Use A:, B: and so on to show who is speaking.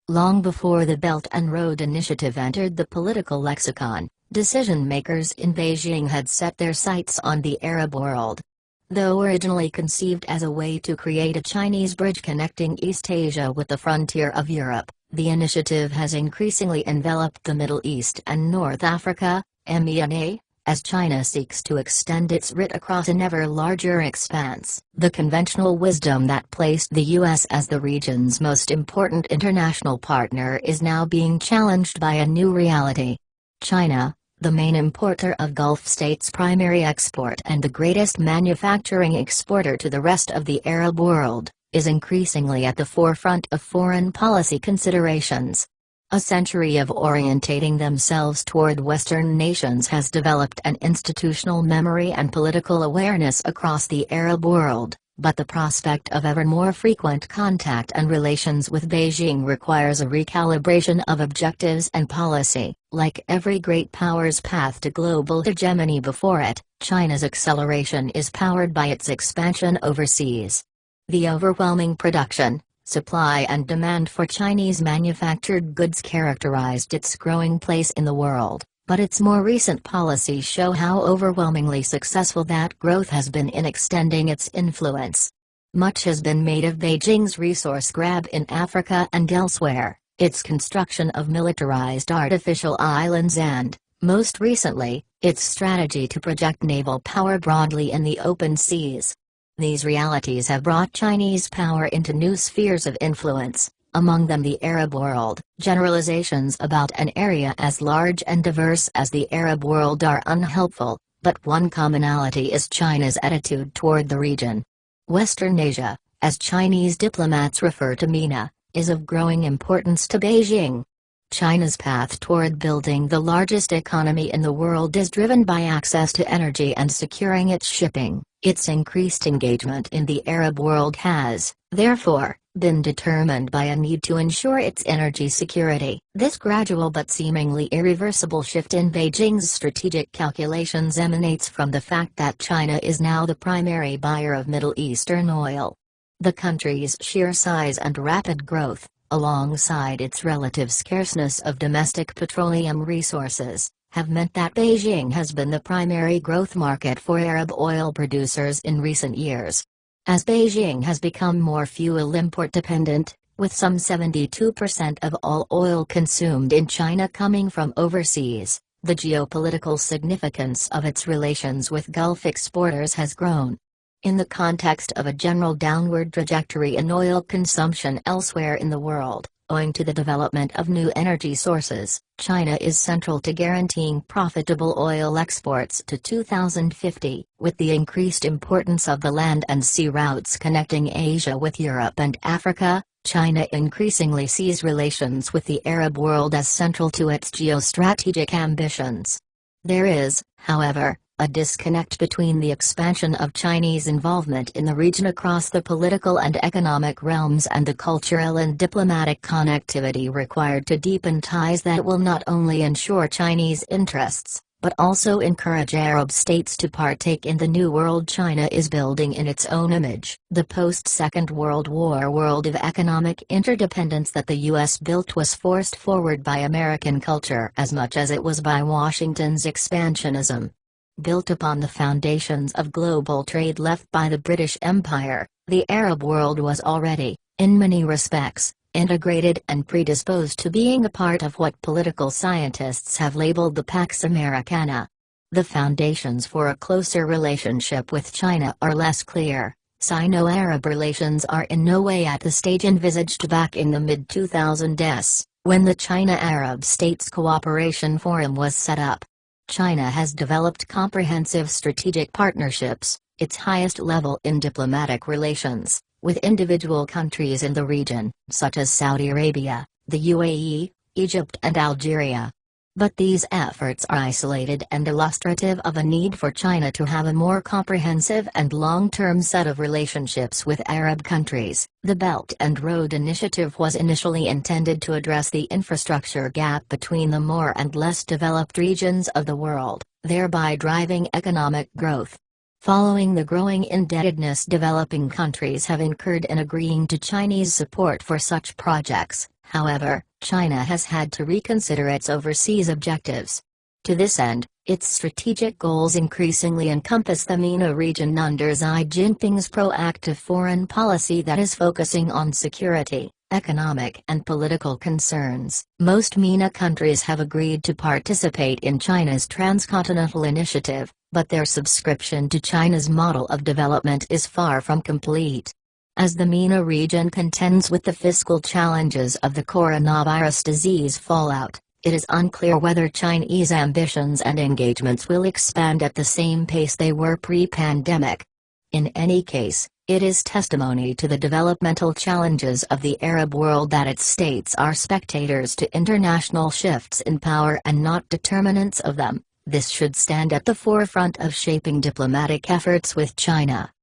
A: Long before the Belt and Road Initiative entered the political lexicon, decision-makers in Beijing had set their sights on the Arab world. Though originally conceived as a way to create a Chinese bridge connecting East Asia with the frontier of Europe, the initiative has increasingly enveloped the Middle East and North Africa, MENA, as China seeks to extend its reach across an ever larger expanse. The conventional wisdom that placed the U.S. as the region's most important international partner is now being challenged by a new reality. China, the main importer of Gulf states' primary export and the greatest manufacturing exporter to the rest of the Arab world, is increasingly at the forefront of foreign policy considerations. A century of orientating themselves toward Western nations has developed an institutional memory and political awareness across the Arab world, but the prospect of ever more frequent contact and relations with Beijing requires a recalibration of objectives and policy. Like every great power's path to global hegemony before it, China's acceleration is powered by its expansion overseas. The overwhelming production, supply and demand for Chinese manufactured goods characterized its growing place in the world, but its more recent policies show how overwhelmingly successful that growth has been in extending its influence. Much has been made of Beijing's resource grab in Africa and elsewhere, its construction of militarized artificial islands and, most recently, its strategy to project naval power broadly in the open seas. These realities have brought Chinese power into new spheres of influence, among them the Arab world. Generalizations about an area as large and diverse as the Arab world are unhelpful, but one commonality is China's attitude toward the region. Western Asia, as Chinese diplomats refer to MENA, is of growing importance to Beijing. China's path toward building the largest economy in the world is driven by access to energy and securing its shipping. Its increased engagement in the Arab world has, therefore, been determined by a need to ensure its energy security. This gradual but seemingly irreversible shift in Beijing's strategic calculations emanates from the fact that China is now the primary buyer of Middle Eastern oil. The country's sheer size and rapid growth, alongside its relative scarceness of domestic petroleum resources, have meant that Beijing has been the primary growth market for Arab oil producers in recent years. As Beijing has become more fuel import dependent, with some 72% of all oil consumed in China coming from overseas, the geopolitical significance of its relations with Gulf exporters has grown. In the context of a general downward trajectory in oil consumption elsewhere in the world, owing to the development of new energy sources, China is central to guaranteeing profitable oil exports to 2050. With the increased importance of the land and sea routes connecting Asia with Europe and Africa, China increasingly sees relations with the Arab world as central to its geostrategic ambitions. There is, however, a disconnect between the expansion of Chinese involvement in the region across the political and economic realms and the cultural and diplomatic connectivity required to deepen ties that will not only ensure Chinese interests, but also encourage Arab states to partake in the new world China is building in its own image. The post-Second World War world of economic interdependence that the U.S. built was forced forward by American culture as much as it was by Washington's expansionism. Built upon the foundations of global trade left by the British Empire, the Arab world was already, in many respects, integrated and predisposed to being a part of what political scientists have labeled the Pax Americana. The foundations for a closer relationship with China are less clear. Sino-Arab relations are in no way at the stage envisaged back in the mid-2000s, when the China-Arab States Cooperation Forum was set up. China has developed comprehensive strategic partnerships, its highest level in diplomatic relations, with individual countries in the region, such as Saudi Arabia, the UAE, Egypt and Algeria. But these efforts are isolated and illustrative of a need for China to have a more comprehensive and long-term set of relationships with Arab countries. The Belt and Road Initiative was initially intended to address the infrastructure gap between the more and less developed regions of the world, thereby driving economic growth. Following the growing indebtedness developing countries have incurred in agreeing to Chinese support for such projects, however, China has had to reconsider its overseas objectives. To this end, its strategic goals increasingly encompass the MENA region under Xi Jinping's proactive foreign policy that is focusing on security, economic and political concerns. Most MENA countries have agreed to participate in China's Transcontinental Initiative, but their subscription to China's model of development is far from complete. As the MENA region contends with the fiscal challenges of the coronavirus disease fallout, it is unclear whether Chinese ambitions and engagements will expand at the same pace they were pre-pandemic. In any case, it is testimony to the developmental challenges of the Arab world that its states are spectators to international shifts in power and not determinants of them. This should stand at the forefront of shaping diplomatic efforts with China.